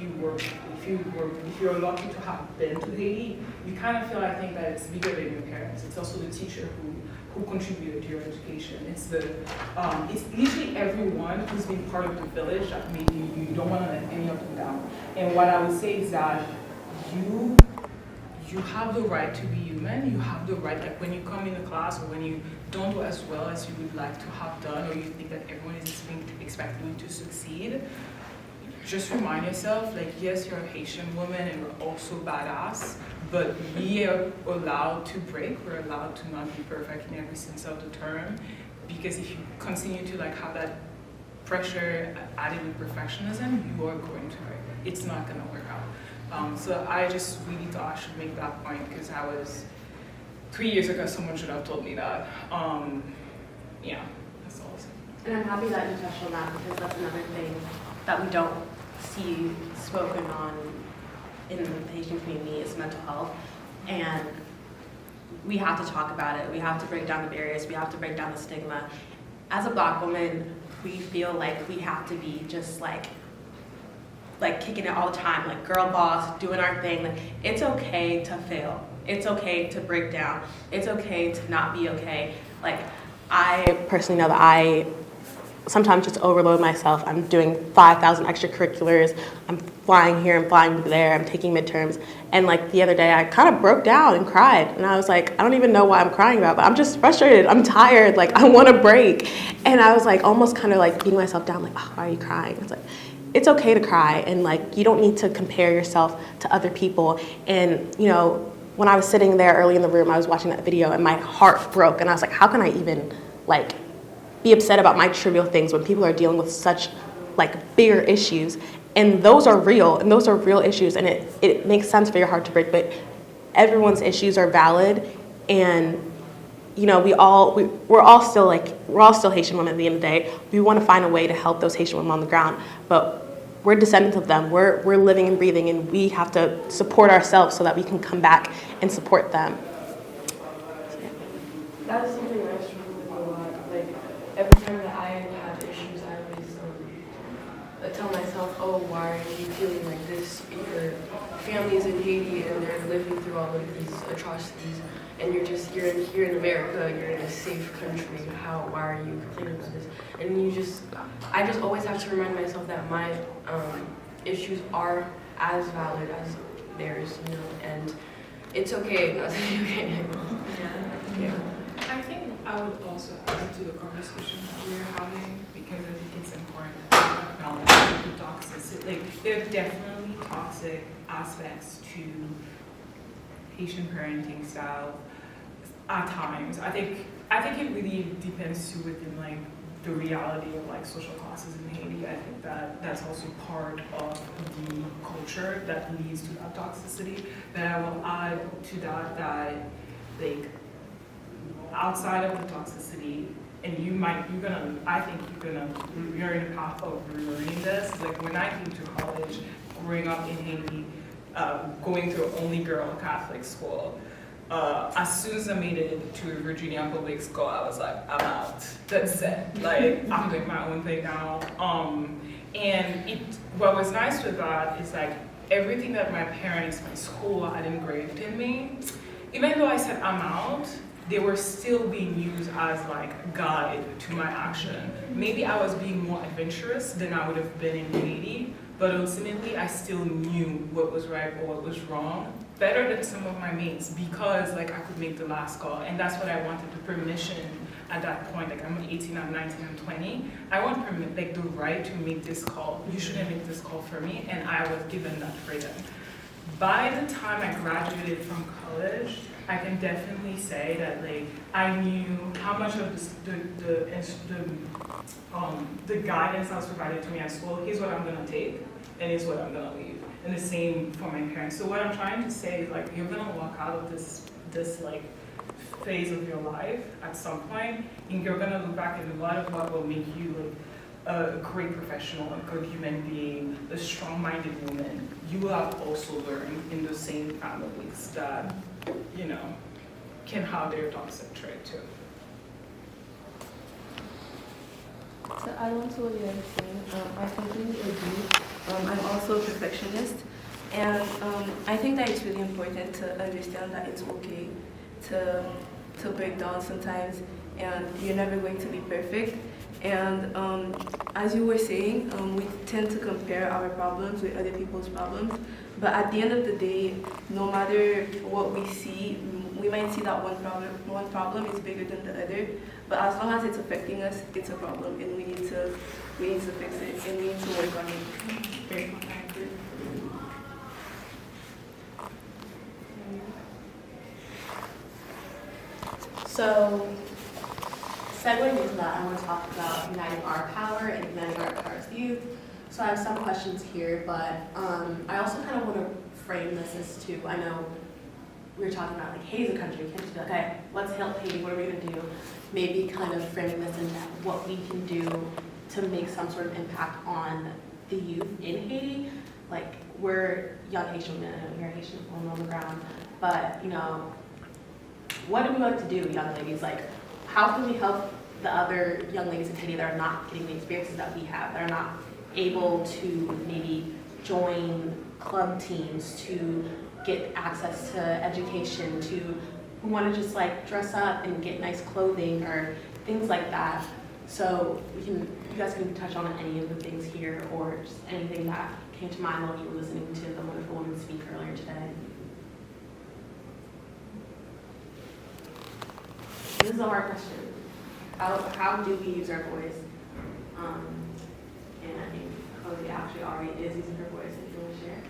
B: you're lucky to have been to Haiti, you kind of feel, I think, that it's bigger than your parents. It's also the teacher who contributed to your education. It's usually everyone who's been part of the village that maybe you don't want to let any of them down. And what I would say is that you have the right to be human. You have the right, when you come into class or when you don't do as well as you would like to have done, or you think that everyone is expecting you to succeed, just remind yourself, yes, you're a Haitian woman and we're also badass, but we are allowed to break. We're allowed to not be perfect in every sense of the term, because if you continue to have that pressure added with perfectionism, you are going to break. It's not going to work out. So I just really thought I should make that point because 3 years ago, someone should have told me that. Yeah, that's all I'll say.
F: And I'm happy that you touched on that because that's another thing that we don't see spoken on in the Haitian community is mental health. And we have to talk about it. We have to break down the barriers. We have to break down the stigma. As a Black woman, we feel like we have to be just like kicking it all the time, girl boss, doing our thing. It's okay to fail. It's okay to break down. It's okay to not be okay. I personally know that I sometimes just overload myself. I'm doing 5,000 extracurriculars. I'm flying here and flying there. I'm taking midterms. And the other day, I kind of broke down and cried. And I was like, I don't even know why I'm crying about, but I'm just frustrated. I'm tired. I want to break. And I was almost kind of beating myself down. Oh, why are you crying? It's it's okay to cry. And you don't need to compare yourself to other people. And, when I was sitting there early in the room, I was watching that video and my heart broke. And I was like, how can I even be upset about my trivial things when people are dealing with such bigger issues? And those are real, and those are real issues, and it makes sense for your heart to break, but everyone's issues are valid, and we're all still Haitian women at the end of the day. We want to find a way to help those Haitian women on the ground, but we're descendants of them. We're living and breathing, and we have to support ourselves so that we can come back and support them.
E: That's something I struggle with a lot. Every time that I have issues, I always tell myself, oh, why are you feeling like this? Your family's in Haiti and they're living through all of these atrocities, and you're here in America, you're in a safe country. Why are you complaining about this? And I just always have to remind myself that my issues are as valid as theirs, and it's okay not to be okay.
B: Yeah. I think I would also add to the conversation that we're having because I think it's important to acknowledge the toxicity. Like, there are definitely toxic aspects to Haitian parenting style at times. I think it really depends too within like the reality of like social classes in Haiti. I think that that's also part of the culture that leads to that toxicity. But I will add to that like outside of the toxicity, and I think you're in a path of learning this. Like when I came to college, growing up in Haiti, going to an only girl Catholic school, as soon as I made it to Virginia public school, I was like, I'm out. That's it. Like I'm doing my own thing now. And what was nice with that is like everything that my parents, my school had engraved in me, even though I said I'm out, they were still being used as like a guide to my action. Maybe I was being more adventurous than I would have been in Haiti, but ultimately I still knew what was right or what was wrong better than some of my mates because like I could make the last call, and that's what I wanted, the permission at that point. Like I'm 18, I'm 19, I'm 20. I want like the right to make this call. You shouldn't make this call for me, and I was given that freedom. By the time I graduated from college, I can definitely say that like I knew how much of the guidance that was provided to me at school. Here's what I'm gonna take, and here's what I'm gonna leave. And the same for my parents. So what I'm trying to say is like you're gonna walk out of this like phase of your life at some point, and you're gonna look back at a lot of what will make you like a great professional, a good human being, a strong-minded woman. You will have also learned in the same families that, you know, can have their toxic trait too.
J: So I want to what you're saying. I completely agree. I'm also a perfectionist, and I think that it's really important to understand that it's okay to break down sometimes, and you're never going to be perfect. And as you were saying, we tend to compare our problems with other people's problems. But at the end of the day, no matter what we see, we might see that one problem is bigger than the other. But as long as it's affecting us, it's a problem, and we need to fix it, and we need to work on it. Very much.
F: So, segueing into that, I want to talk about uniting our power and uniting our power as youth. So I have some questions here, but I also kind of want to frame this as to, I know we were talking about like Haiti's a country, we can't just be like, okay, let's help Haiti, what are we going to do? Maybe kind of framing this into what we can do to make some sort of impact on the youth in Haiti. Like, we're young Haitian women, I know you're Haitian women on the ground, but, you know, what do we like to do, young ladies? Like, how can we help the other young ladies in Haiti that are not getting the experiences that we have, that are not able to maybe join club teams, to get access to education, to who want to just like dress up and get nice clothing or things like that. So you guys can touch on any of the things here or just anything that came to mind while you were listening to the wonderful woman speak earlier today. This is a hard question. How do we use our voice? And I think Chloe actually already is using her voice. If you want to share.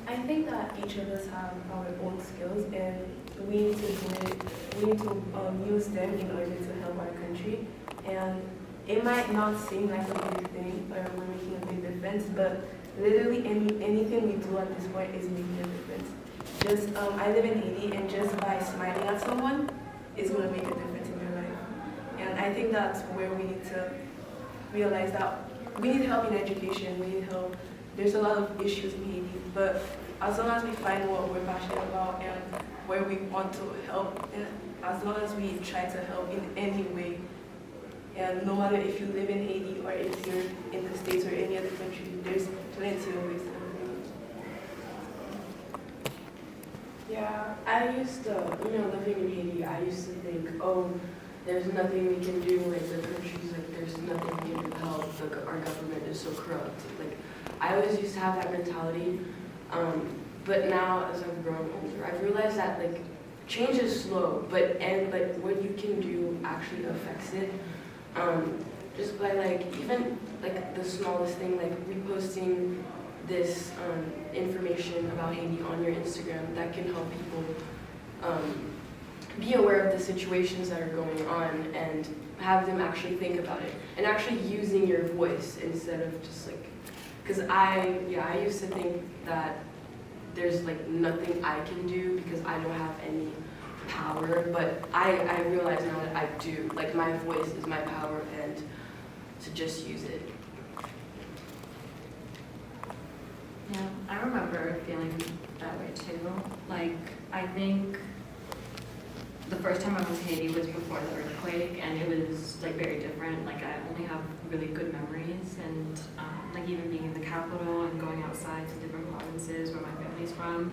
J: I think that each of us have our own skills, and we need to do it. We need to use them in order to help our country. And it might not seem like a big thing or we're making a big difference, but literally anything we do at this point is making a difference. Just I live in Haiti, and just by smiling at someone is going to make a difference in your life. And I think that's where we need to realize that we need help in education. We need help. There's a lot of issues in Haiti, but as long as we find what we're passionate about and where we want to help, and as long as we try to help in any way, and no matter if you live in Haiti or if you're in the States or any other country, there's plenty of ways to help.
E: Yeah, I used to, living in Haiti, I used to think, oh, there's nothing we can do, like the country's like, there's nothing we can do to help, like our government is so corrupt. Like, I always used to have that mentality, but now as I've grown older, I've realized that like change is slow, but what you can do actually affects it. Just by like even like the smallest thing, like reposting this information about Haiti on your Instagram, that can help people be aware of the situations that are going on and have them actually think about it and actually using your voice instead of just like, because I used to think that there's like nothing I can do because I don't have any power, but I realize now that I do. Like my voice is my power and to just use it.
G: Yeah, I remember feeling that way too. Like, I think the first time I went to Haiti was before the earthquake, and it was like very different. Like, I only have really good memories, and like even being in the capital and going outside to different provinces where my family's from,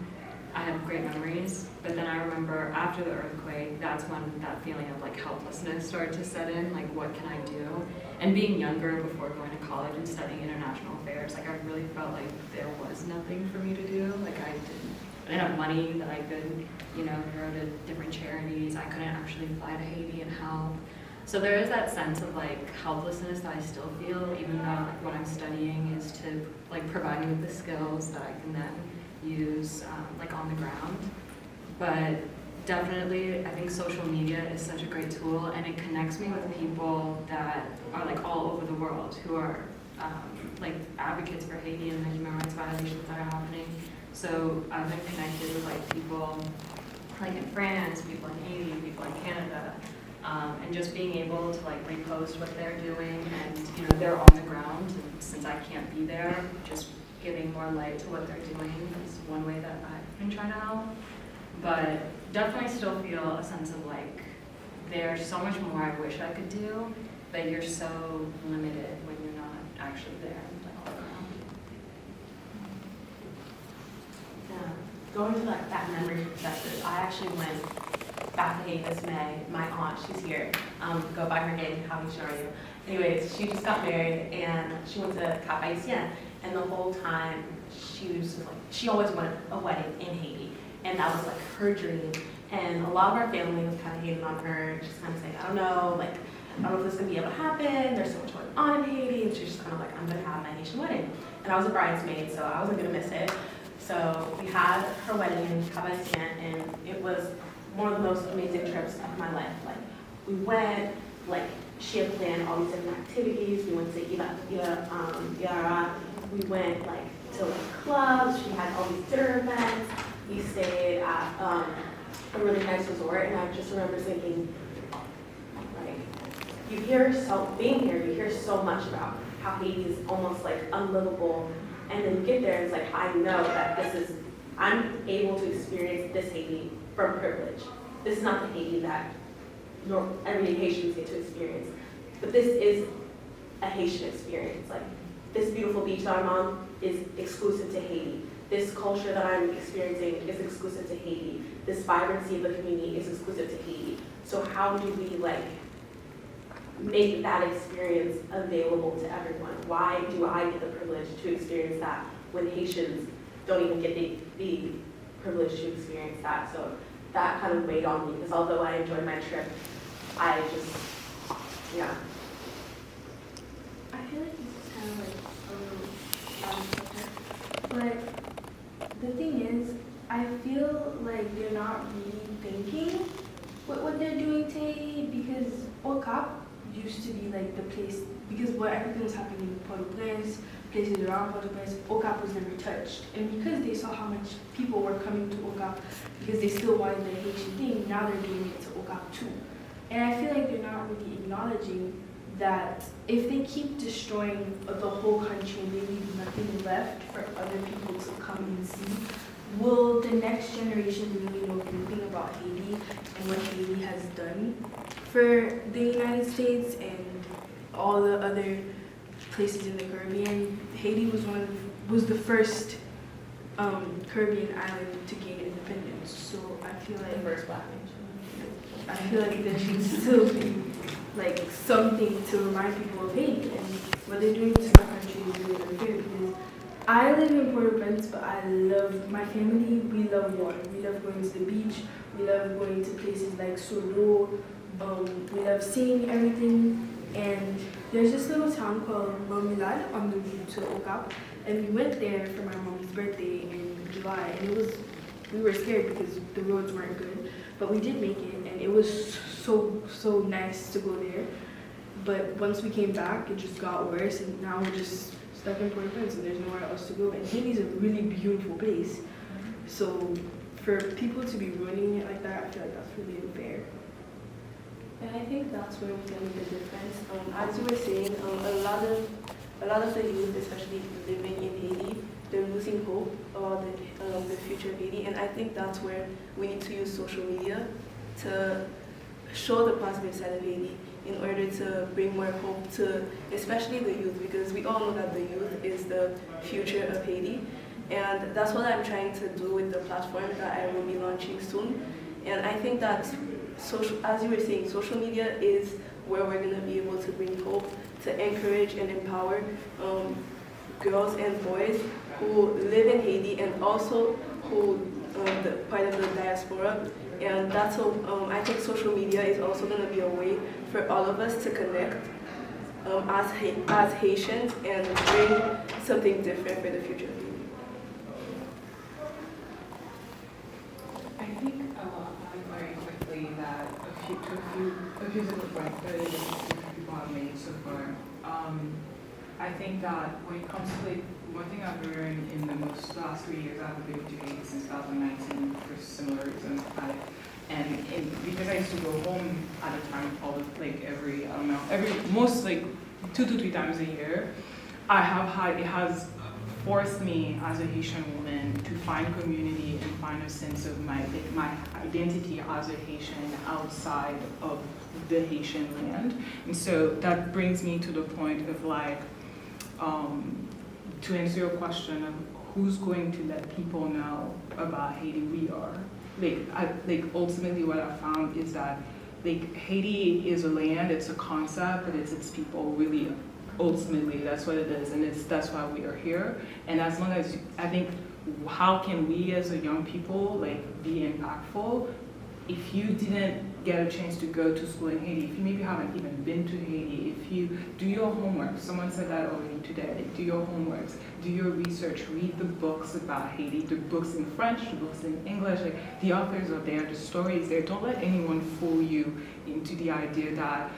G: I have great memories. But then I remember after the earthquake, that's when that feeling of like helplessness started to set in. Like, what can I do? And being younger before going to college and studying international affairs, like I really felt like there was nothing for me to do. Like I didn't have money that I could, you know, go to different charities. I couldn't actually fly to Haiti and help. So there is that sense of like helplessness that I still feel, even though like what I'm studying is to like provide me with the skills that I can then use like on the ground. But definitely, I think social media is such a great tool, and it connects me with people that are like all over the world who are like advocates for Haiti and the human rights violations that are happening. So I've been connected with like people like in France, people in Haiti, people in Canada, and just being able to like repost what they're doing, and you know they're on the ground. And since I can't be there, just giving more light to what they're doing is one way that I've been trying to help. But definitely still feel a sense of like there's so much more I wish I could do, but you're so limited when you're not actually there, like all around.
F: Yeah. Going to like that memory perspective, I actually went back to Haiti this May. My aunt, she's here. Go by her name. How are you? Anyways, she just got married and she went to Cap Haitien, and the whole time she was just like, she always wanted a wedding in Haiti. And that was like her dream. And a lot of our family was kind of hating on her, just kind of saying, I don't know if this is gonna be able to happen. There's so much going on in Haiti. And she's just kind of like, I'm gonna have my Haitian wedding. And I was a bridesmaid, so I wasn't gonna miss it. So we had her wedding in Cap Haitien, and it was one of the most amazing trips of my life. Like, we went, like, she had planned all these different activities. We went to Yara. We went, like, to like clubs. She had all these dinner events. We stayed at a really nice resort, and I just remember thinking, like, being here, you hear so much about how Haiti is almost like unlivable, and then you get there and it's like, I know that I'm able to experience this Haiti from privilege. This is not the Haiti that everyday Haitians get to experience, but this is a Haitian experience. Like, this beautiful beach that I'm on is exclusive to Haiti. This culture that I'm experiencing is exclusive to Haiti. This vibrancy of the community is exclusive to Haiti. So how do we like make that experience available to everyone? Why do I get the privilege to experience that when Haitians don't even get the privilege to experience that? So that kind of weighed on me, because although I enjoyed my trip, I just, yeah.
C: I feel like this is kind of like a little subject, but the thing is, I feel like they're not really thinking what they're doing to Haiti, because OCAP used to be like the place, because what everything was happening in Port-au-Prince, places around Port-au-Prince, OCAP was never touched. And because they saw how much people were coming to OCAP, because they still wanted the Haitian thing, now they're doing it to OCAP too. And I feel like they're not really acknowledging that if they keep destroying the whole country and they leave nothing left for other people to come and see, will the next generation really know anything about Haiti and what Haiti has done for the United States and all the other places in the Caribbean? Haiti was the first Caribbean island to gain independence. So I feel like
F: The first Black nation.
C: I feel like there should still be like something to remind people of Haiti, and what they're doing to our country is really unfair, because I live in Port-au-Prince, but I love my family. We love water. We love going to the beach. We love going to places like Solo. We love seeing everything. And there's this little town called Marmelade on the route to Okap. And we went there for my mom's birthday in July. And we were scared because the roads weren't good. But we did make it. And it was so nice to go there. But once we came back, it just got worse. And now we're just stuck in Port-au-Prince and there's nowhere else to go. And Haiti's a really beautiful place. So for people to be ruining it like that, I feel like that's really unfair.
J: And I think that's where we can make a difference. As you were saying, a lot of the youth, especially living in Haiti, they're losing hope of the future of Haiti. And I think that's where we need to use social media to show the positive side of Haiti in order to bring more hope to especially the youth, because we all know that the youth is the future of Haiti. And that's what I'm trying to do with the platform that I will be launching soon. And I think that, as you were saying, social media is where we're going to be able to bring hope, to encourage and empower girls and boys who live in Haiti and also who part of the diaspora. And that's I think social media is also going to be a way for all of us to connect as Haitians and bring something different for the future.
B: I think very quickly that a few different points that people have made so far. I think that when it comes to one thing I've learned in the last 3 years I've been to Haiti since 2019 for similar reasons. Because I used to go home at a time called most 2 to 3 times a year, it has forced me as a Haitian woman to find community and find a sense of my identity as a Haitian outside of the Haitian land. And so that brings me to the point of to answer your question of who's going to let people know about Haiti, we are. Ultimately what I found is that Haiti is a land, it's a concept, but it's its people really. Ultimately, that's what it is, and that's why we are here. And as long as, I think, how can we as a young people be impactful? If you didn't get a chance to go to school in Haiti, if you maybe haven't even been to Haiti, if you do your homework, someone said that already today, do your homeworks, do your research, read the books about Haiti, the books in French, the books in English, the authors are there, the stories there. Don't let anyone fool you into the idea that,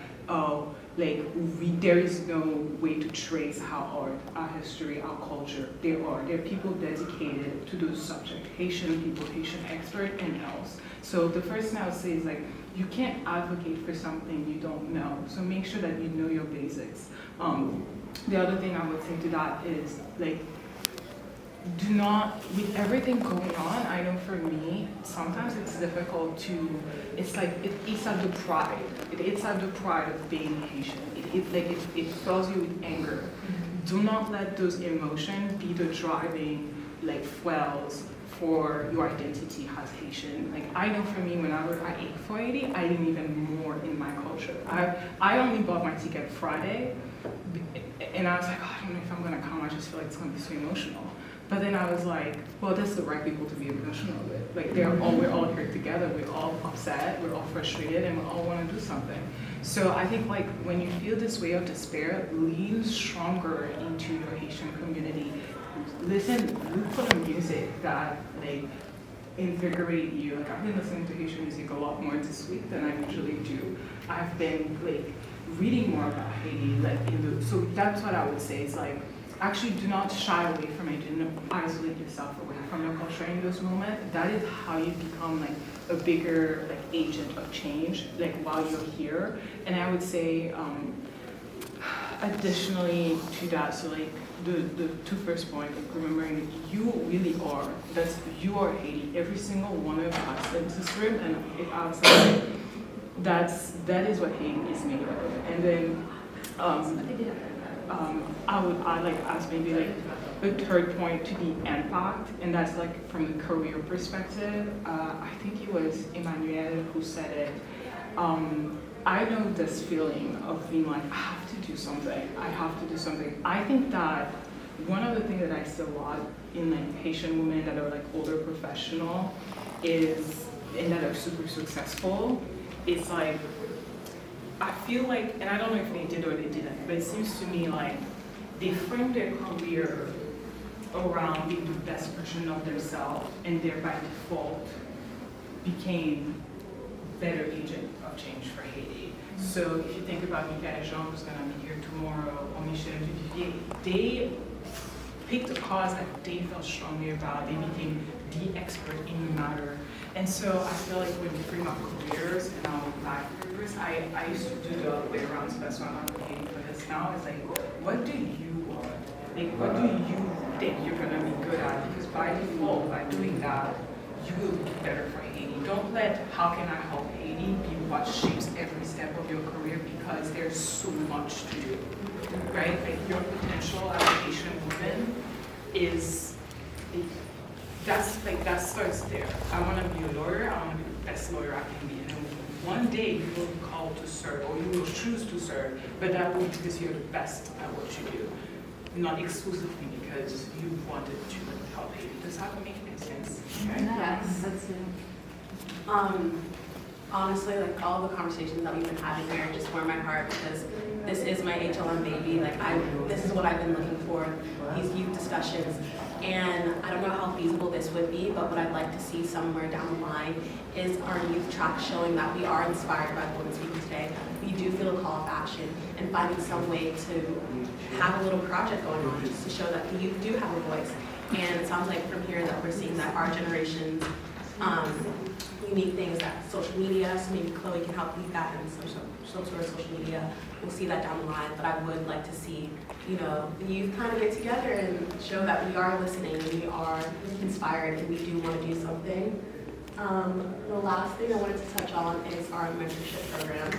B: there is no way to trace our history, our culture. There are people dedicated to those subjects, Haitian people, Haitian experts, and else. So the first thing I would say is you can't advocate for something you don't know. So make sure that you know your basics. The other thing I would say to that is do not, with everything going on, I know for me, sometimes it's difficult to, it's it eats at the pride. It eats at the pride of being Haitian. It fills you with anger. Do not let those emotions be the driving fuels for your identity as Haitian. I know for me, when I ate for Haiti, I didn't even more in my culture. I only bought my ticket Friday, and I was I don't know if I'm gonna come, I just feel it's gonna be so emotional. But then I was well, that's the right people to be emotional with. We're all here together, we're all upset, we're all frustrated, and we all want to do something. So I think when you feel this way of despair, lean stronger into your Haitian community. Look for the music that invigorate you. I've been listening to Haitian music a lot more this week than I usually do. I've been reading more about Haiti. So that's what I would say is actually do not shy away from it. Do not isolate yourself away from your culture in those moments. That is how you become a bigger agent of change while you're here. And I would say additionally to that, so the two first points, remembering that you really are, you are Haiti. Every single one of us in this room and outside, that is what Haiti is made of. And then I would add as maybe the third point to be impact, and that's from the career perspective. I think it was Emmanuel who said it. I know this feeling of being I have to do something. I have to do something. I think that
N: one of the things that I see a lot in like Haitian women that are like older professional is, and that are super successful, is like, I feel like, and I don't know if they did or they didn't, but it seems to me like they frame their career around being the best version of themselves, and thereby default became better agent of change for Haiti. So if you think about Michael Jean, who's gonna be here tomorrow, or Michel Duvivier, they picked a cause that they felt strongly about. They became the expert in the matter. And so I feel like when we frame our careers and our life careers, I used to do the other way around, so that's why I'm advocating for this now. It's like, what do you want? Like, what do you think you're gonna be good at? Because by default, by doing that, you will be better for Haiti. Don't let how can I help Haiti be what shapes every step of your career, because there's so much to do, right? Like your potential as a Haitian woman is, that starts there. I want to be a lawyer. I want to be the best lawyer I can be. And then one day you will be called to serve, or you will choose to serve, but that will be because you're the best at what you do, not exclusively because you wanted to help Haiti. Does that make any sense? Okay?
F: Yes, that's it. Honestly, like all the conversations that we've been having here just warm my heart, because this is my HLN baby. Like this is what I've been looking for, these youth discussions. And I don't know how feasible this would be, but what I'd like to see somewhere down the line is our youth track showing that we are inspired by Women Speaking Today. We do feel a call of action, and finding some way to have a little project going on just to show that the youth do have a voice. And it sounds like from here that we're seeing that our generation's unique things, that social media, so maybe Chloe can help lead that in some sort of social media. We'll see that down the line, but I would like to see, the youth kind of get together and show that we are listening and we are inspired and we do want to do something. The last thing I wanted to touch on is our mentorship program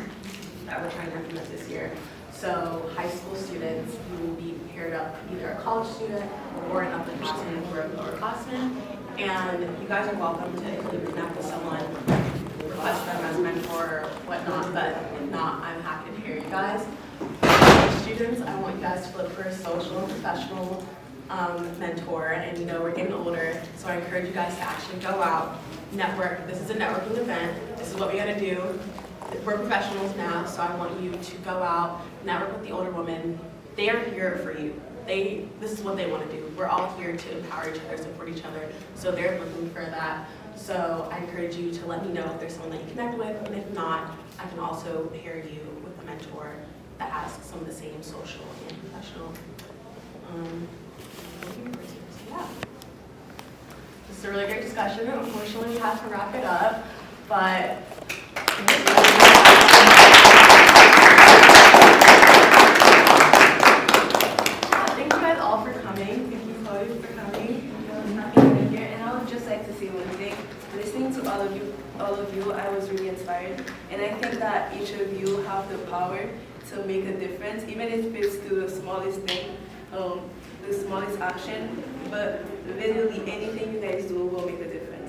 F: that we're trying to implement this year. So high school students who will be paired up, either a college student or an upperclassman or a lowerclassman. And you guys are welcome to, if you connect with someone, request them as a mentor or whatnot, but if not, I'm happy to hear you guys. Students, I want you guys to look for a social and professional mentor, and we're getting older, so I encourage you guys to actually go out, network. This is a networking event. This is what we gotta do. We're professionals now, so I want you to go out, network with the older women. They are here for you. This is what they want to do. We're all here to empower each other, support each other, so they're looking for that. So I encourage you to let me know if there's someone that you connect with, and if not, I can also pair you with a mentor that has some of the same social and professional. Yeah. This is a really great discussion. Unfortunately, we have to wrap it up, but thank you guys all for coming. Thank you, Chloe, for coming.
J: And I would just like to say one thing. Listening to all of you, I was really inspired. And I think that each of you have the power to make a difference, even if it's to the smallest thing, the smallest action. But literally anything you guys do will make a difference.